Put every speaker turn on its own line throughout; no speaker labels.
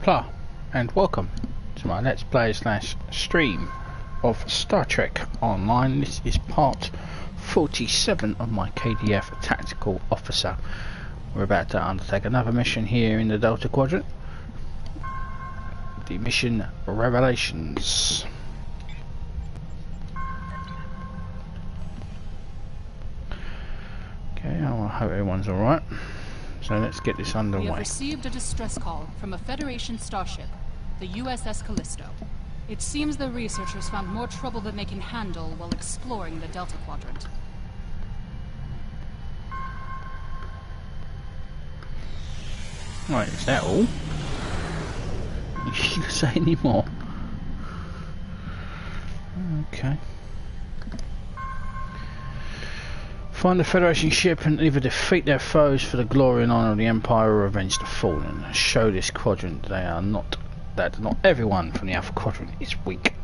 Hoopla, and welcome to my Let's Play / stream of Star Trek Online. This is part 47 of my KDF Tactical Officer. We're about to undertake another mission here in the Delta Quadrant. The mission Revelations. Okay, I hope everyone's alright. So let's get this underway.
We have received a distress call from a Federation starship, the USS Callisto. It seems the researchers found more trouble than they can handle while exploring the Delta Quadrant.
Right, is that all? You can say any more? Okay. Find the Federation ship and either defeat their foes for the glory and honour of the Empire or avenge the fallen. Show this quadrant that not everyone from the Alpha Quadrant is weak.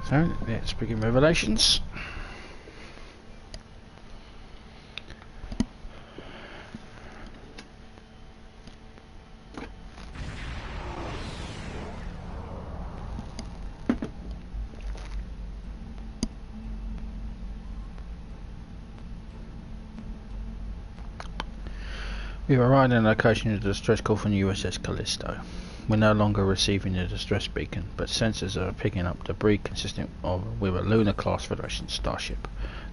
So let's begin Revelations. We've arrived at the location of the distress call from the USS Callisto. We're no longer receiving the distress beacon, but sensors are picking up debris consistent with a Lunar class Federation starship.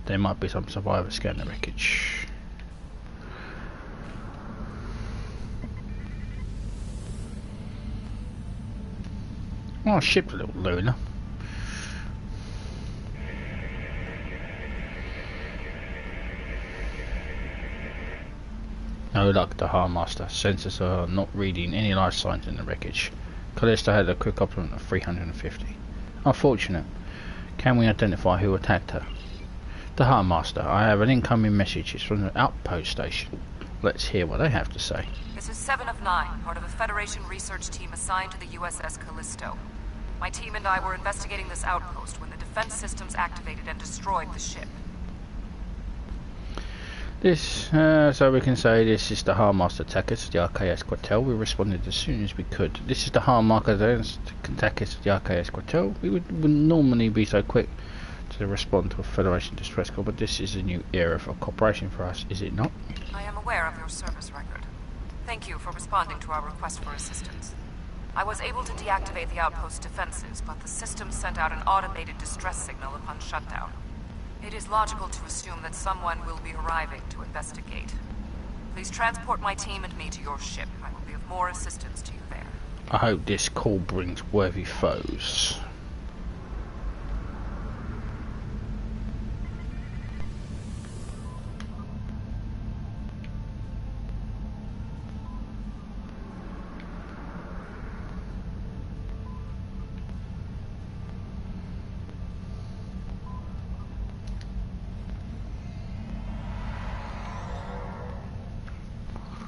There might be some survivors scanning the wreckage. Oh, ship's a little lunar. No luck, the Harmaster. Sensors are not reading any life signs in the wreckage. Callisto had a quick complement of 350. Unfortunate. Can we identify who attacked her? The Harmaster. I have an incoming message. It's from the outpost station. Let's hear what they have to say.
This is 7 of 9, part of a Federation research team assigned to the USS Callisto. My team and I were investigating this outpost when the defense systems activated and destroyed the ship.
So we can say this is the Harmaster attack us, the RKS Quartel. We responded as soon as we could. This is the Harmaster attack us, the RKS Quartel. We wouldn't normally be so quick to respond to a Federation distress call, but this is a new era for cooperation for us, is it not?
I am aware of your service record. Thank you for responding to our request for assistance. I was able to deactivate the outpost defenses, but the system sent out an automated distress signal upon shutdown. It is logical to assume that someone will be arriving to investigate. Please transport my team and me to your ship. I will be of more assistance to you there.
I hope this call brings worthy foes.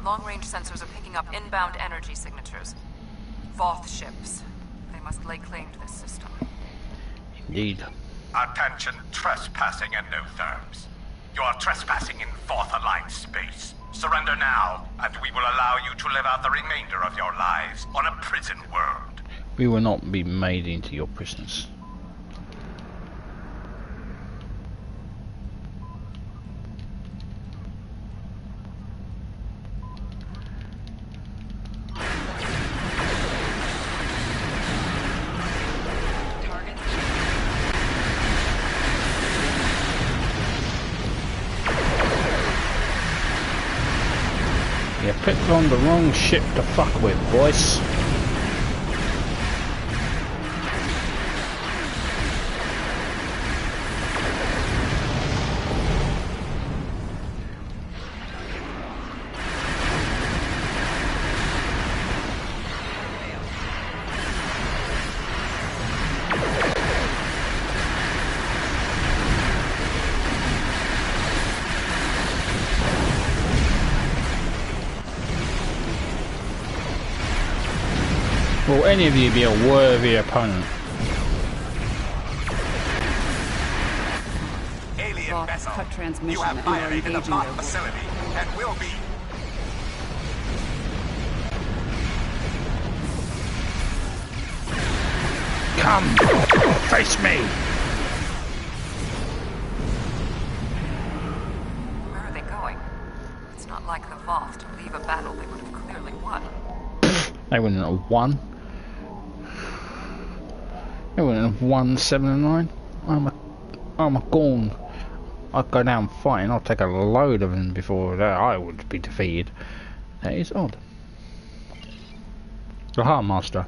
Long-range sensors are picking up inbound energy signatures. Voth ships. They must lay claim to this system.
Indeed.
Attention, trespassing endotherms. You are trespassing in Voth Alliance space. Surrender now, and we will allow you to live out the remainder of your lives on a prison world.
We will not be made into your prisoners. You picked on the wrong ship to fuck with, boys. Will any of you be a worthy opponent?
Alien vessel.
cut transmission
You have
and are
violated the
engaging
Voth
their war.
facility and will be.
Come, face me.
Where are they going? It's not like the Voth to leave a battle they would have clearly won.
They wouldn't have won. They wouldn't have won 7-9. I'm a gone. I'd go down fighting. I'll take a load of them before that I would be defeated. That is odd. Aha, Master.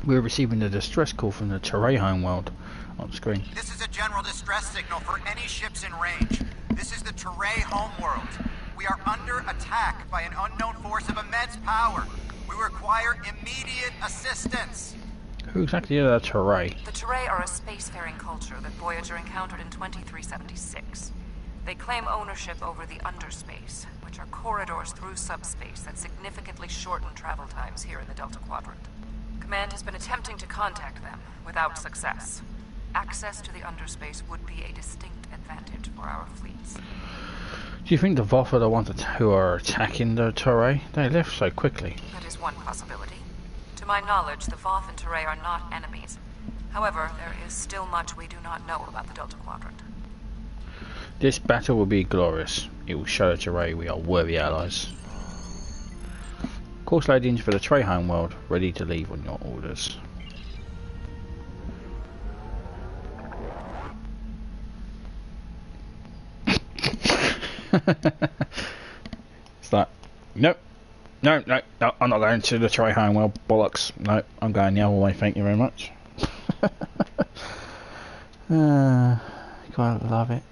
We're receiving a distress call from the Teray homeworld on screen.
This is a general distress signal for any ships in range. This is the Teray homeworld. We are under attack by an unknown force of immense power. We require immediate assistance.
Who exactly are the Teray?
The Teray are a spacefaring culture that Voyager encountered in 2376. They claim ownership over the underspace, which are corridors through subspace that significantly shorten travel times here in the Delta Quadrant. Command has been attempting to contact them, without success. Access to the underspace would be a distinct advantage for our fleets.
Do you think the Voth are the ones who are attacking the Teray? They left so quickly.
That is one possibility. To my knowledge, the Voth and Teray are not enemies. However, there is still much we do not know about the Delta Quadrant.
This battle will be glorious. It will show the Teray we are worthy allies. Course loadings for the Teray homeworld, ready to leave on your orders. It's like, nope. No, I'm not going to the Teray homeworld, bollocks. No, I'm going the other way, thank you very much. Gotta love it.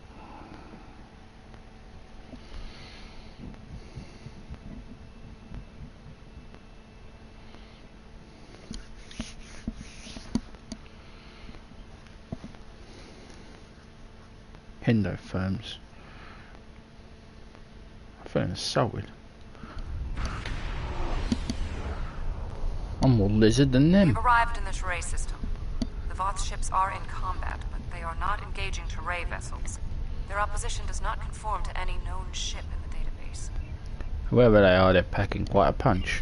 Endotherms. I'm feeling insulted. I'm more lizard than them.
We've arrived in the Teray system. The Voth ships are in combat, but they are not engaging Teray vessels. Their opposition does not conform to any known ship in the database.
Whoever they are, they're packing quite a punch.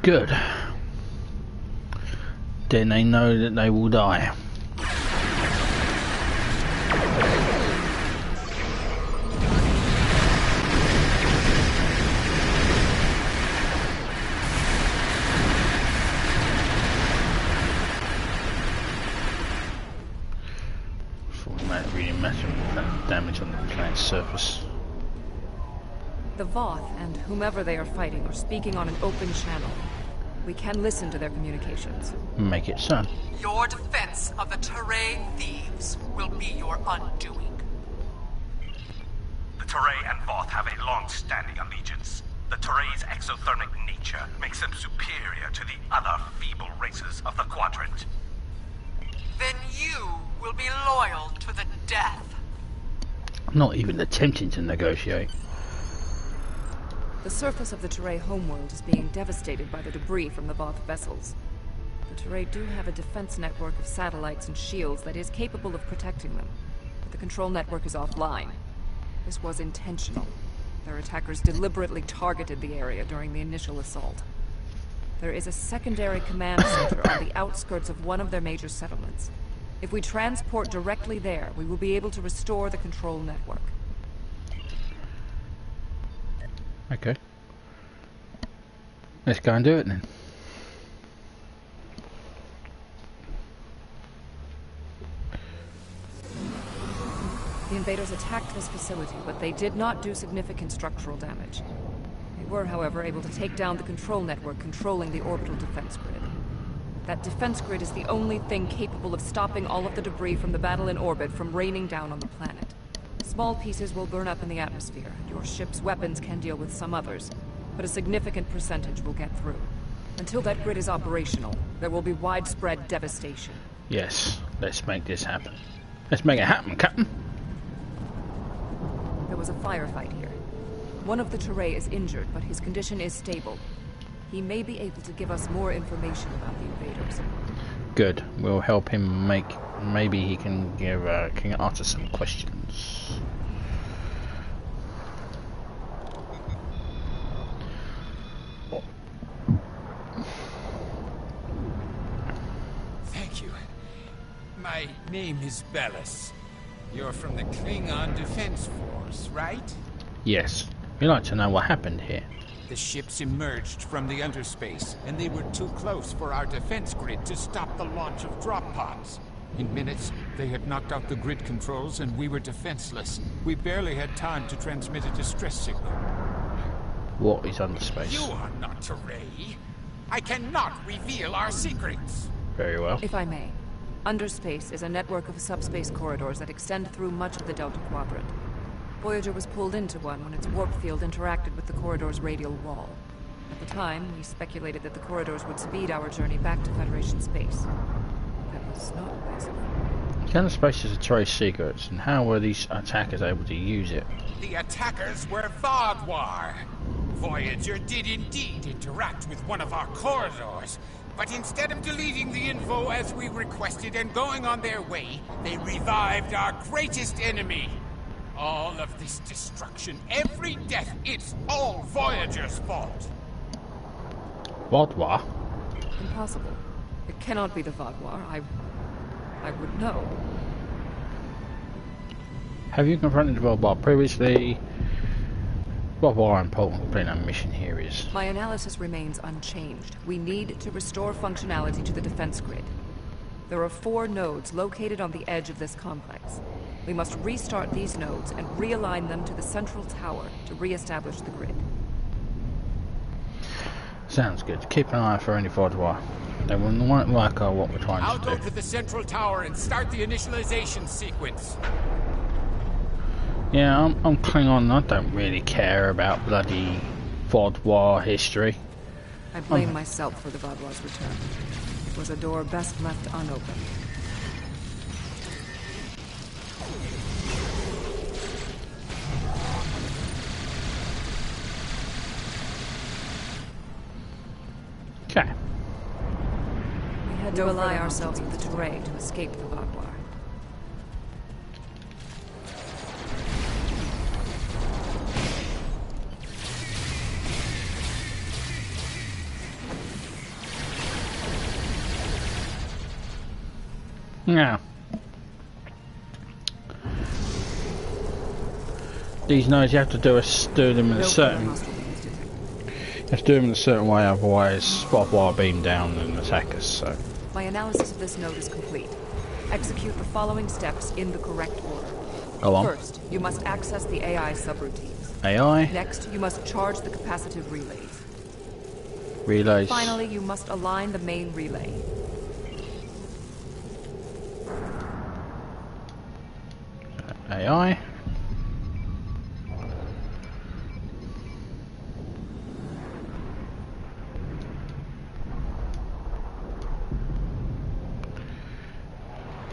Good. Then they know that they will die. It really matters about damage on the planet's surface.
The Voth and whomever they are fighting are speaking on an open channel. We can listen to their communications.
Make it so.
Your defense of the Teray thieves will be your undoing.
The Teray and Voth have a long-standing allegiance. The Teray's exothermic nature makes them superior to the other feeble races of the Quadrant.
Then you will be loyal to the death.
I'm not even attempting to negotiate.
The surface of the Teray homeworld is being devastated by the debris from the Voth vessels. The Teray do have a defense network of satellites and shields that is capable of protecting them, but the control network is offline. This was intentional. Their attackers deliberately targeted the area during the initial assault. There is a secondary command center on the outskirts of one of their major settlements. If we transport directly there, we will be able to restore the control network.
Okay. Let's go and do it then.
The invaders attacked this facility, but they did not do significant structural damage. They were, however, able to take down the control network controlling the orbital defense grid. That defense grid is the only thing capable of stopping all of the debris from the battle in orbit from raining down on the planet. Small pieces will burn up in the atmosphere, and your ship's weapons can deal with some others, but a significant percentage will get through. Until that grid is operational, there will be widespread devastation.
Yes, let's make this happen. Let's make it happen, Captain.
There was a firefight here. One of the Teray is injured, but his condition is stable. He may be able to give us more information about the invaders.
Good. We'll help him make. Maybe he can can answer some questions.
Thank you. My name is Bellis. You're from the Klingon Defense Force, right?
Yes. We'd like to know what happened here.
The ships emerged from the underspace, and they were too close for our defense grid to stop the launch of drop pods. In minutes, they had knocked out the grid controls, and we were defenseless. We barely had time to transmit a distress signal.
What is underspace?
You are not Teray. I cannot reveal our secrets.
Very well.
If I may, Underspace is a network of subspace corridors that extend through much of the Delta Quadrant. Voyager was pulled into one when its warp field interacted with the corridor's radial wall. At the time, we speculated that the corridors would speed our journey back to Federation space. That was not possible.
The underspace is a Teray secrets, and how were these attackers able to use it?
The attackers were Voyager. Voyager did indeed interact with one of our corridors, but instead of deleting the info as we requested and going on their way, they revived our greatest enemy. All of this destruction, every death, it's all Voyager's fault.
Vodwa?
Impossible. It cannot be the Vaadwaur. I would know.
Have you confronted the Vodwa previously? Vodwa are important completing our mission here is.
My analysis remains unchanged. We need to restore functionality to the defense grid. There are 4 nodes located on the edge of this complex. We must restart these nodes and realign them to the central tower to re-establish the grid.
Sounds good. Keep an eye for any Vodwa. They won't like what we're trying
I'll
to
go
do.
to the central tower and start the initialization sequence.
Yeah, I'm Klingon. I don't really care about bloody Vodwa history.
I blame myself for the Vaadwaur's return. It was a door best left unopened.
Okay.
We had to ally ourselves with the Teray to escape the Vaadwaur.
Now, these nodes you have to do them in a certain. You have to do them in a certain way, otherwise Vodwa beam down and attack us. So.
My analysis of this node is complete. Execute the following steps in the correct order.
Go on.
First, you must access the AI subroutines.
AI.
Next, you must charge the capacitive relays.
Relays.
Finally, you must align the main relay.
AI.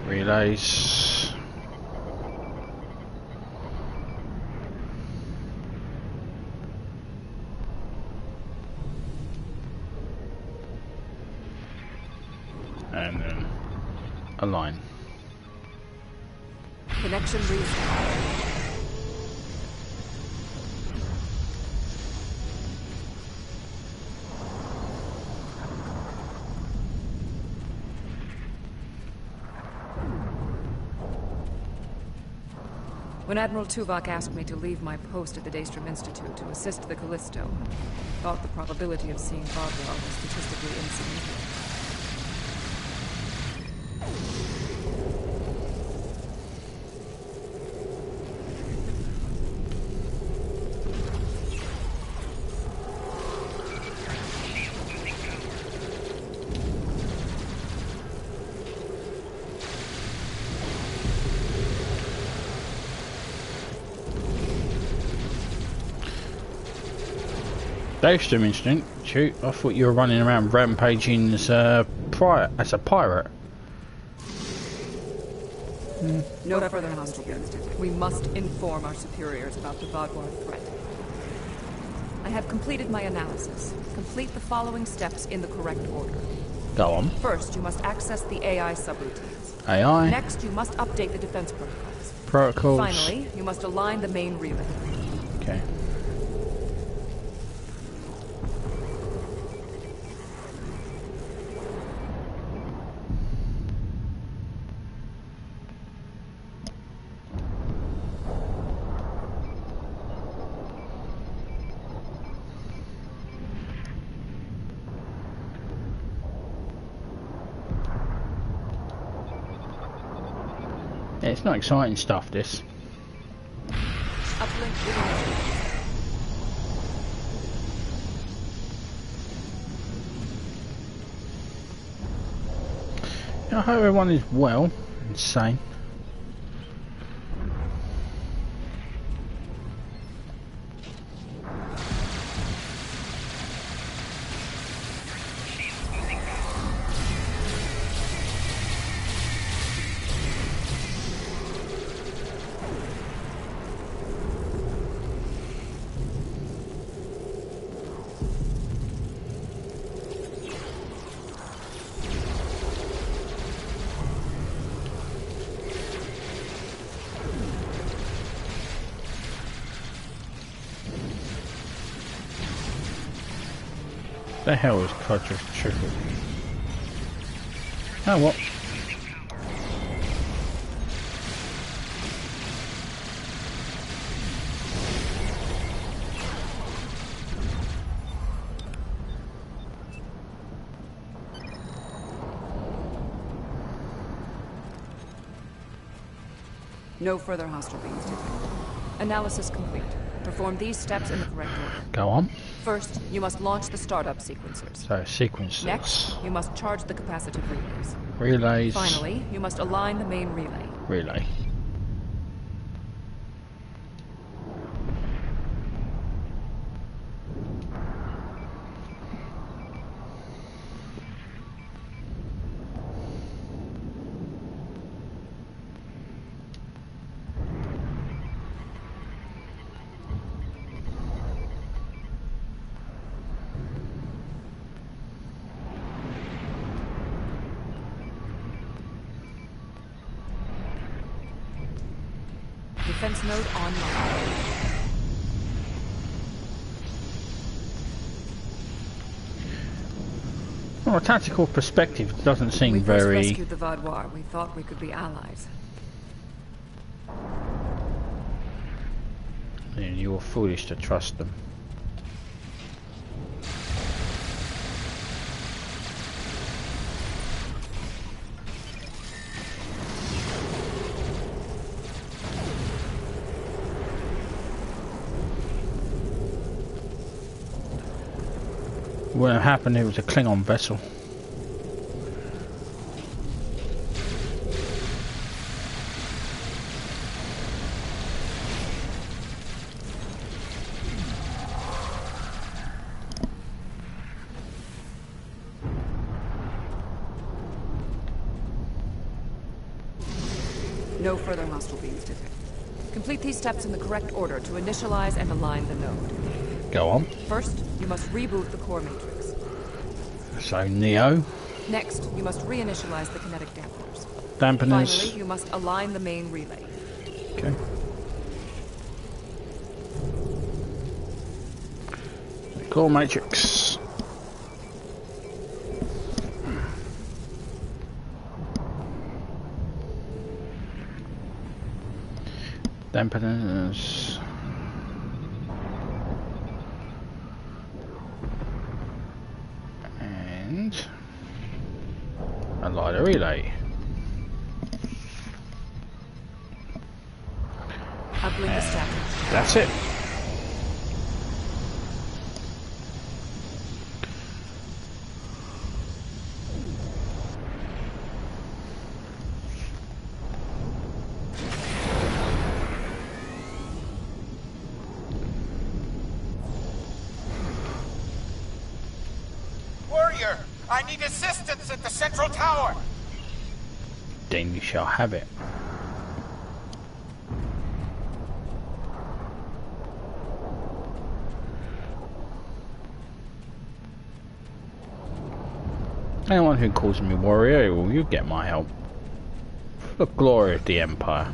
Relays. And then align.
Connection reset. When Admiral Tuvok asked me to leave my post at the Daystrom Institute to assist the Callisto, I thought the probability of seeing Vaadwaur was statistically insignificant.
Daystrom instinct. Shoot, I thought you were running around rampaging as a pirate.
No further hostile units. We must inform our superiors about the Vaadwaur threat. I have completed my analysis. Complete the following steps in the correct order.
Go on.
First, you must access the AI subroutines.
AI.
Next, you must update the defense protocols.
Protocols.
Finally, you must align the main relay.
Okay. Yeah, it's not exciting stuff, this.
Uplink within.
I hope everyone is well and sane. The hell is quadrant triple? Oh, what?
No further hostile beings detected. Analysis complete. Perform these steps in the correct order.
Go on.
First, you must launch the startup sequencers.
So, sequencers.
Next, you must charge the capacitive relays.
Relays.
Finally, you must align the main relay.
Relay.
Defense node online.
From a tactical perspective, it doesn't seem
We
very...
first rescued the Vaadwaur. We thought we could be allies.
Yeah, you were foolish to trust them. What happened? It was a Klingon vessel.
No further hostile beings detected. Complete these steps in the correct order to initialize and align the node.
Go on.
First, you must reboot the core matrix.
So, Neo.
Next, you must reinitialize the kinetic dampeners.
Dampeners.
Finally, you must align the main relay.
Okay. Core matrix. Dampeners. And a lighter relay.
Uplink established.
That's it.
barrier! I need assistance at the central tower!
Then you shall have it. Anyone who calls me warrior, will you get my help? For the glory of the Empire.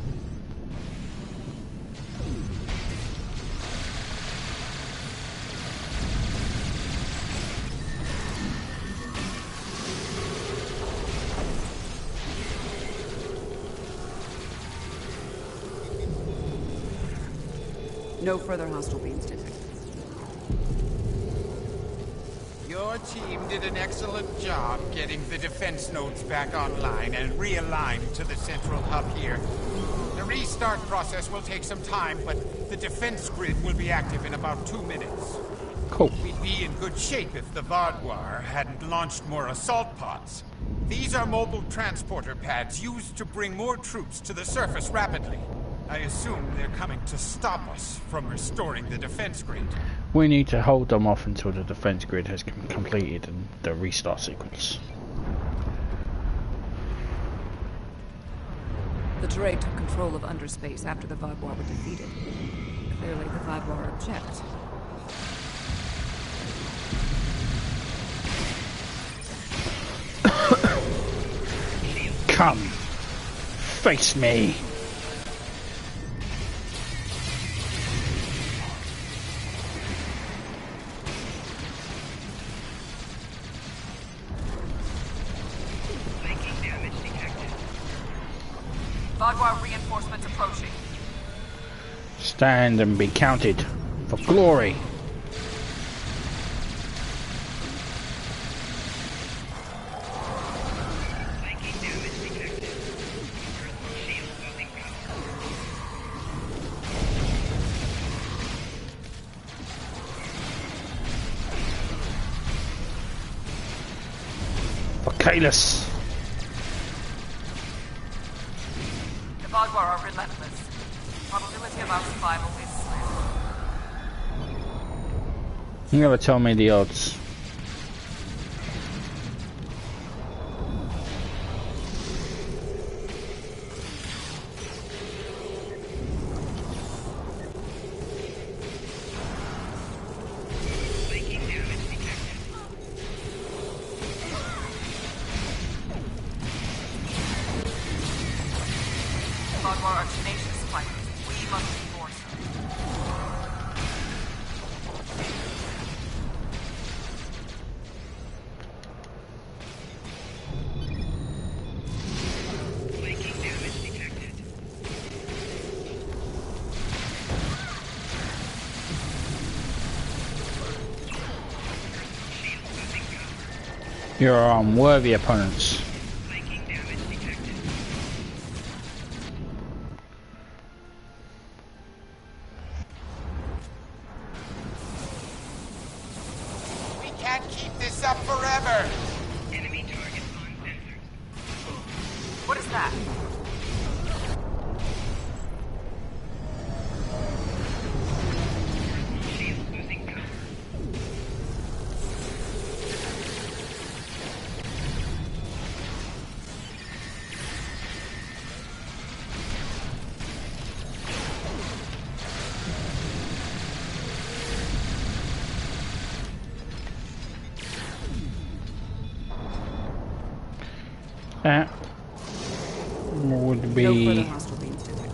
No further hostile beams detected.
Your team did an excellent job getting the defense nodes back online and realigned to the central hub here. The restart process will take some time, but the defense grid will be active in about 2 minutes.
Cool.
We'd be in good shape if the Voyager hadn't launched more assault pods. These are mobile transporter pads used to bring more troops to the surface rapidly. I assume they're coming to stop us from restoring the defense grid.
We need to hold them off until the defense grid has completed the restart sequence.
The Terray took control of underspace after the Voyager were defeated. Clearly, the Voyager object.
Come, face me.
Voyager reinforcements approaching.
Stand and be counted for glory. For Kalis.
The Voyager are relentless. Probability of our survival is slim.
You never tell me the odds.
Voyager are tenacious fighters. We must be more
You're unworthy opponents.
We can't keep this up forever!
Enemy target on sensors.
What is that?
Shield losing power.
That would
No further
be
hostile beams detected.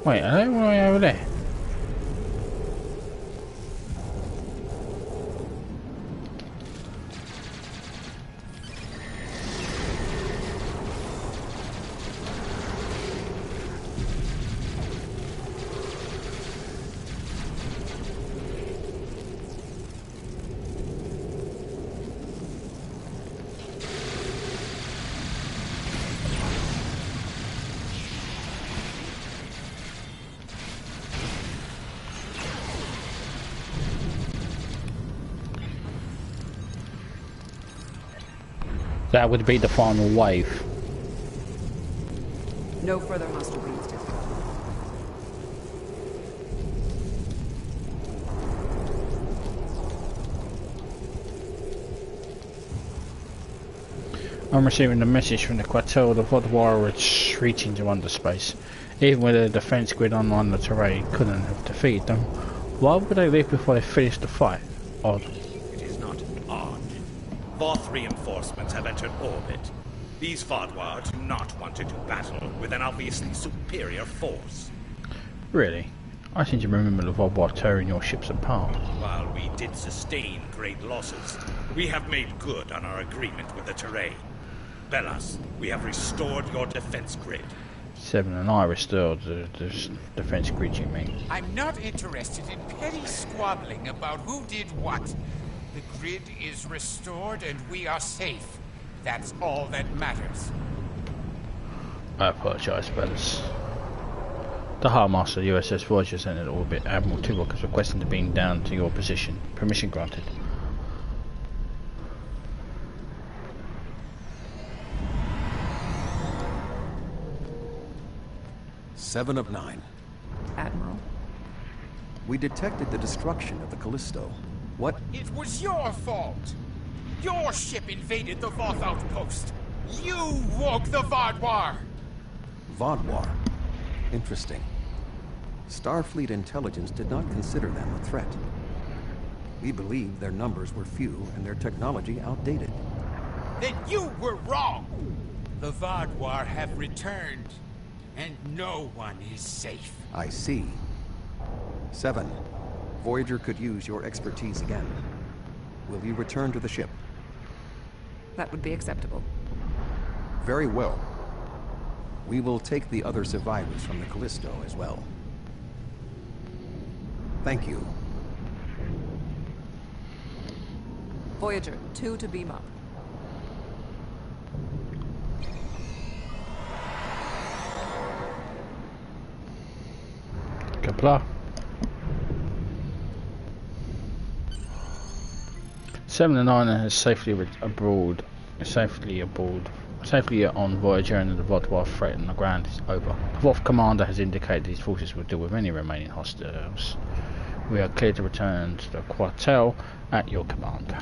wait, are they all the way over there? That would be the final wave.
No further hostile beams detected.
I'm receiving a message from the Quatel. The Voyager are retreating to underspace. Even with a defense grid online, the terrain couldn't have defeated them. Why would they leave before they finished the fight? Odd.
It is not odd. Voth reinforcements have entered orbit. These Voyager do not want to do battle with an obviously superior force.
Really? I seem to remember the Voyager tearing your ships apart.
While we did sustain great losses, we have made good on our agreement with the Terrain. Bellas, we have restored your defense grid.
7 and I restored the defense grid, you mean?
I'm not interested in petty squabbling about who did what. The grid is restored and we are safe. That's all that matters.
I apologise, fellas. The High Master USS Voyager entered orbit. Admiral Tuvok is requesting to beam down to your position. Permission granted.
Seven of 9.
Admiral.
We detected the destruction of the Callisto. What?
It was your fault. Your ship invaded the Voth outpost. You woke the Voyager.
Voyager. Interesting. Starfleet intelligence did not consider them a threat. We believe their numbers were few and their technology outdated.
Then you were wrong. The Voyager have returned, and no one is safe.
I see. 7. Voyager could use your expertise again. Will you return to the ship?
That would be acceptable.
Very well. We will take the other survivors from the Callisto as well. Thank you.
Voyager, 2 to beam up.
Kapla. 7 and 9 has safely on Voyager, and the Voth threat on the ground is over. The Voth commander has indicated his forces will deal with any remaining hostiles. We are clear to return to the Quatel at your command.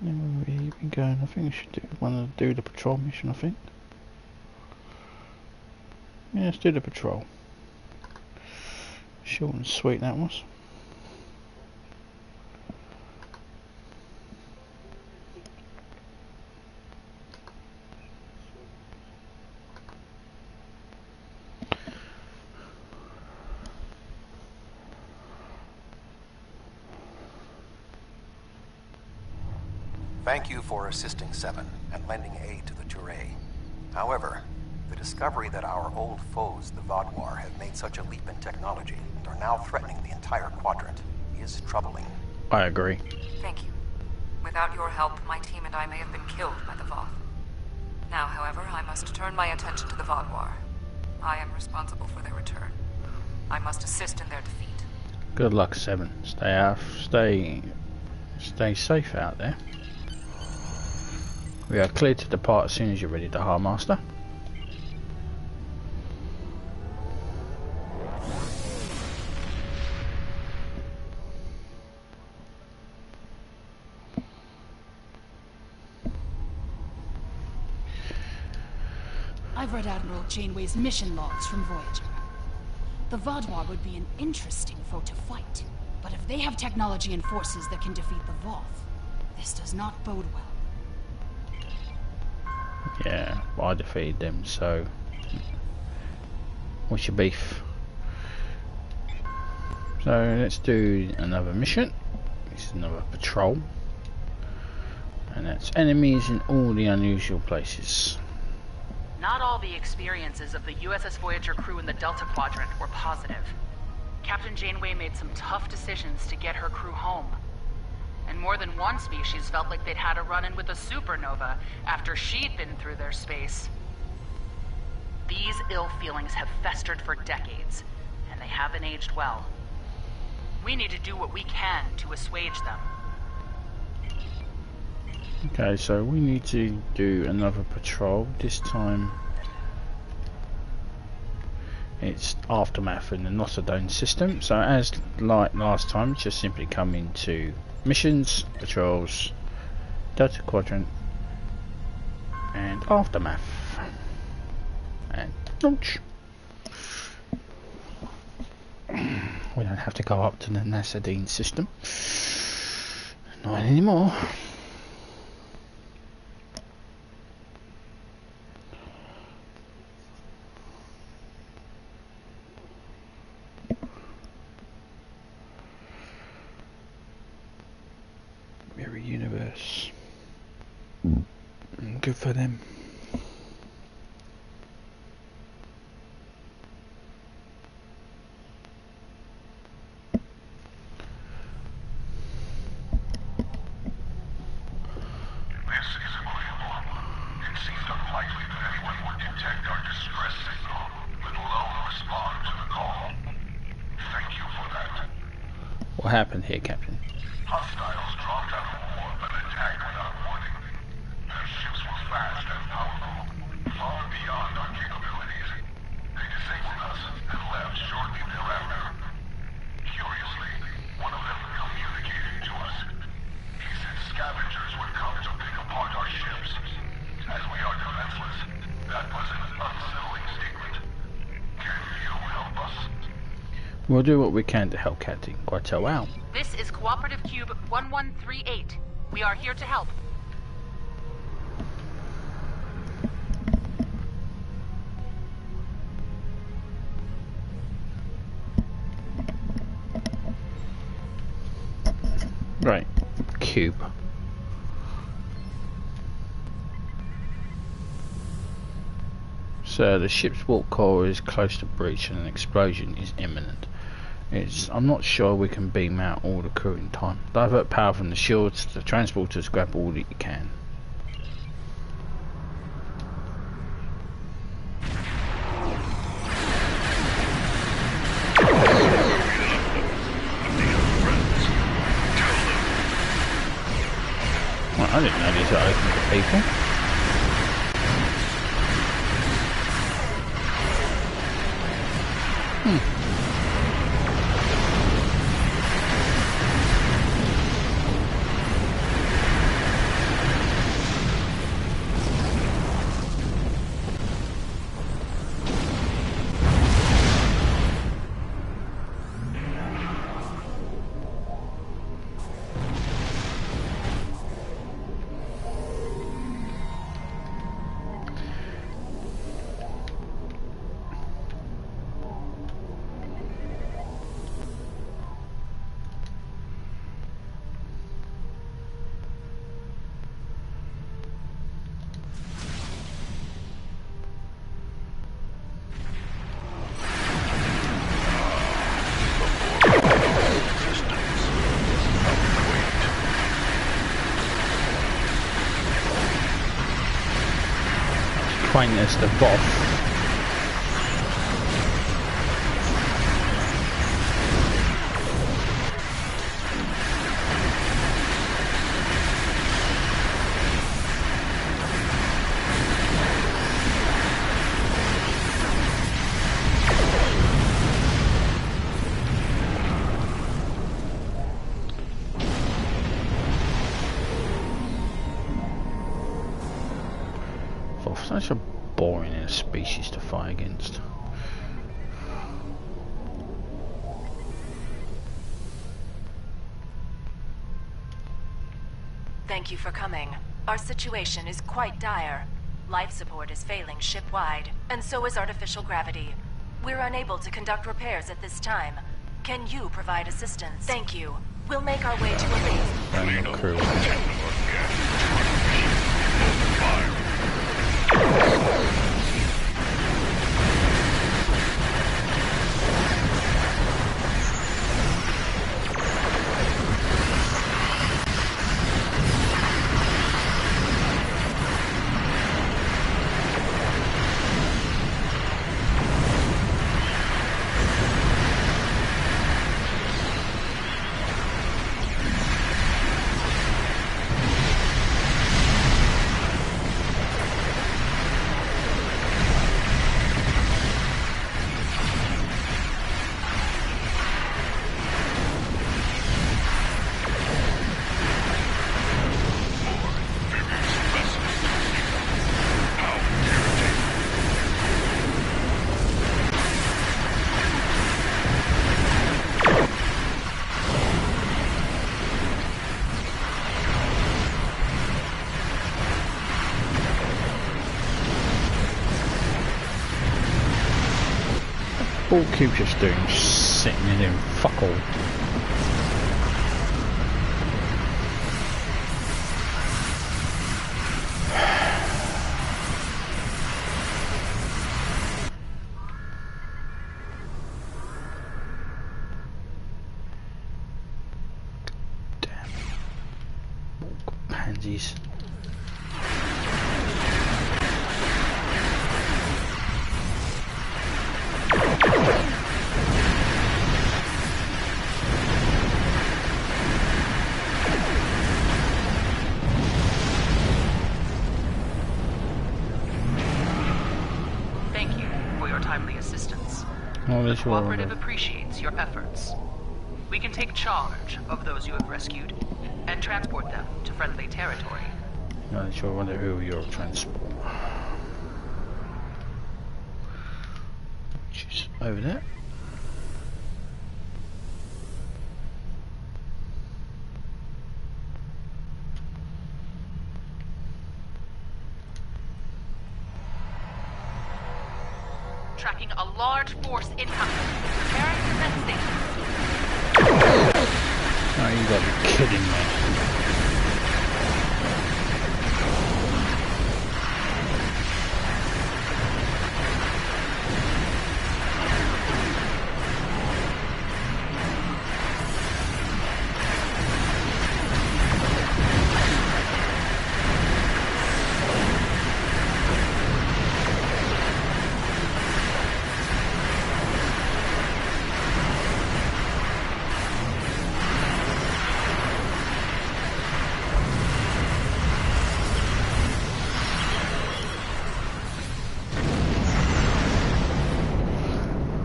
Where have we been going? I think I should want to do the patrol mission, I think. Yeah, let's do the patrol. Short and sweet that was.
Thank you for assisting 7 and lending aid to the Turay. However, the discovery that our old foes, the Voyager, have made such a leap in technology and are now threatening the entire quadrant is troubling.
I agree.
Thank you. Without your help, my team and I may have been killed by the Voth. Now, however, I must turn my attention to the Voyager. I am responsible for their return. I must assist in their defeat.
Good luck, 7. Stay safe out there. We are clear to depart as soon as you're ready, the High Master.
I've read Admiral Janeway's mission logs from Voyager. The Voyager would be an interesting foe to fight, but if they have technology and forces that can defeat the Voth, this does not bode well.
Yeah, well, I defeated them, so what's your beef? So let's do another mission. This is another patrol, and that's enemies in all the unusual places.
Not all the experiences of the USS Voyager crew in the Delta Quadrant were positive. Captain Janeway made some tough decisions to get her crew home. And more than one species felt like they'd had a run-in with a supernova after she'd been through their space. These ill feelings have festered for decades, and they haven't aged well. We need to do what we can to assuage them.
Okay, so we need to do another patrol. This time it's Aftermath in the Nosodone system. So as like last time, just simply come into missions, patrols, Delta Quadrant, and Aftermath, and launch. We don't have to go up to the Nosodone system, not anymore. Mirror universe. Good for them. What happened here, Captain?
Hostiles dropped out of warp and attacked without warning. Their ships were fast and powerful, far beyond our capabilities. They disabled us and left shortly thereafter. Curiously, one of them communicated to us. He said scavengers would come to pick apart our ships. As we are defenseless, that was an unsettling statement. Can you help us?
We'll do what we can to help, Captain. Quite so well.
This is Cooperative Cube 1138. We are here to help.
Right, Cube. So the ship's warp core is close to breach and an explosion is imminent. I'm not sure we can beam out all the crew in time. Divert power from the shields, the transporters, grab all that you can. Well, I didn't know these are open to people. As the boss. Such a boring species to fight against.
Thank you for coming. Our situation is quite dire. Life support is failing ship-wide, and so is artificial gravity. We're unable to conduct repairs at this time. Can you provide assistance? Thank you. We'll make our way to a base.
Crew. All keeps just doing sitting in him fuck all. Damn. Pansies.
The Cooperative appreciates your efforts. We can take charge of those you have rescued and transport them to friendly territory.
Not sure wonder who you're transport. She's over there.
Tracking a large force incoming. Preparing defense stations.
Oh, you gotta be kidding me.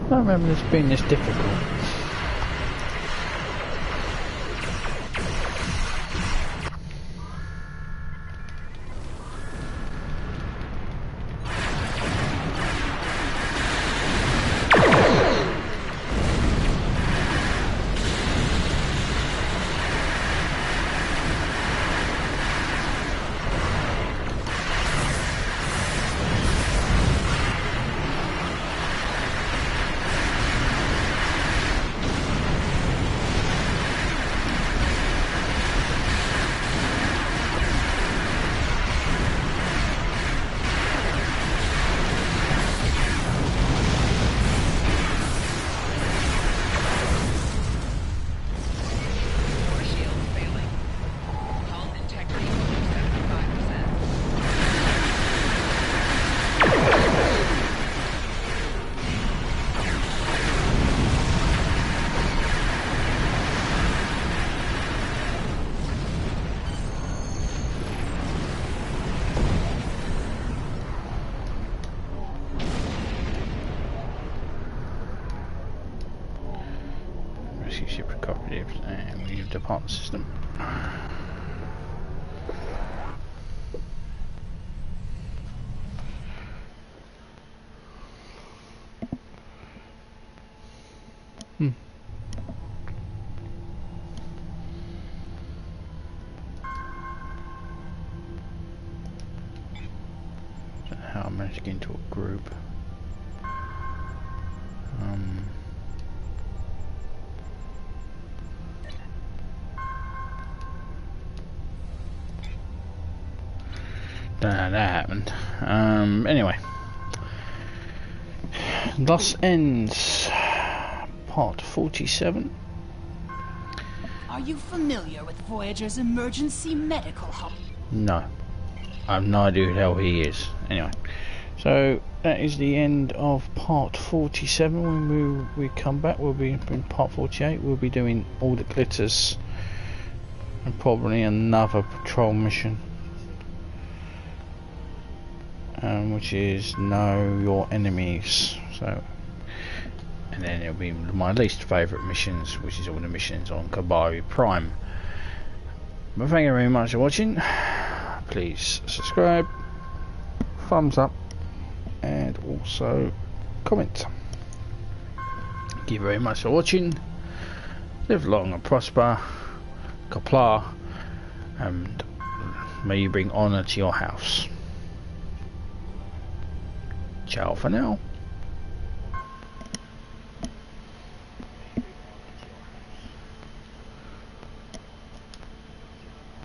I don't remember this being this difficult. And we depart the system. Don't know how I managed to get into a group. Don't know how that happened. Anyway. Thus ends part 47.
Are you familiar with Voyager's emergency medical hub?
No. I have no idea who the hell he is. Anyway. So that is the end of part 47. When we come back, we'll be in part 48. We'll be doing all the glitters and probably another patrol mission. Which is know your enemies. So, and then it'll be my least favourite missions, which is all the missions on Kabari Prime. But thank you very much for watching. Please subscribe, thumbs up, and also comment. Thank you very much for watching. Live long and prosper, Kapla, and may you bring honour to your house. Ciao for now.